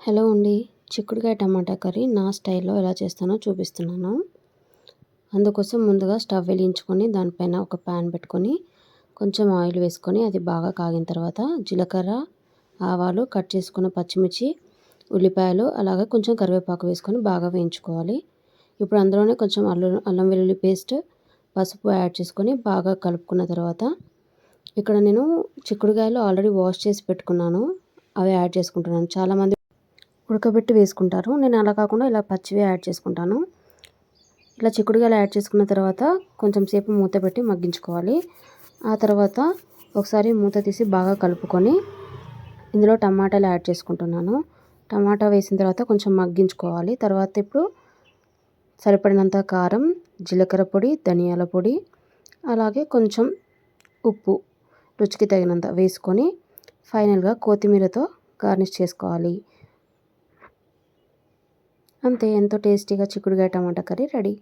Hello అండి. చిక్కుడుకాయ టమాటా curry నా స్టైల్‌లో ఎలా చేస్తానో చూపిస్తున్నాను. అందుకోసం ముందుగా స్టవ్ వెలిగించుకొని దానిపైన ఒక ప్యాన్ పెట్టుకొని కొంచెం ఆయిల్ వేసుకొని అది బాగా కాగిన తర్వాత జీలకర్ర, ఆవాలు, కట్ చేసుకున్న పచ్చిమిర్చి, ఉల్లిపాయలు అలాగే కొంచెం కరివేపాకు వేసుకొని బాగా వేయించుకోవాలి. ఇప్పుడు అందులోనే కొంచెం అల్లం వెల్లుల్లి పేస్ట్, పసుపు యాడ్ చేసుకొని బాగా కలుపుకున్న తర్వాత ఇక్కడ నేను చిక్కుడుకాయలు ఆల్రెడీ వాష్ చేసి పెట్టుకున్నాను. అవి యాడ్ చేసుకుంటున్నాను. చాలామంది ఉడకబెట్టి వేసుకుంటారు. నేను అలా కాకుండా ఇలా పచ్చివే యాడ్ చేసుకుంటాను. ఇలా చిక్కుడుకాయలు యాడ్ చేసుకున్న తర్వాత కొంచెం సేపు మూత పెట్టి మగ్గించుకోవాలి. ఆ తర్వాత ఒకసారి మూత తీసి బాగా కలుపుకొని ఇందులో టమాటాలు యాడ్ చేసుకుంటున్నాను. టమాటా వేసిన తర్వాత కొంచెం మగ్గించుకోవాలి. తర్వాత ఇప్పుడు సరిపడినంత కారం, జీలకర్ర పొడి, ధనియాల పొడి అలాగే కొంచెం ఉప్పు రుచికి తగినంత వేసుకొని ఫైనల్గా కొత్తిమీరతో గార్నిష్ చేసుకోవాలి. అంతే, ఎంతో టేస్టీగా చిక్కుడుకాయ టమాటా కర్రీ రెడీ.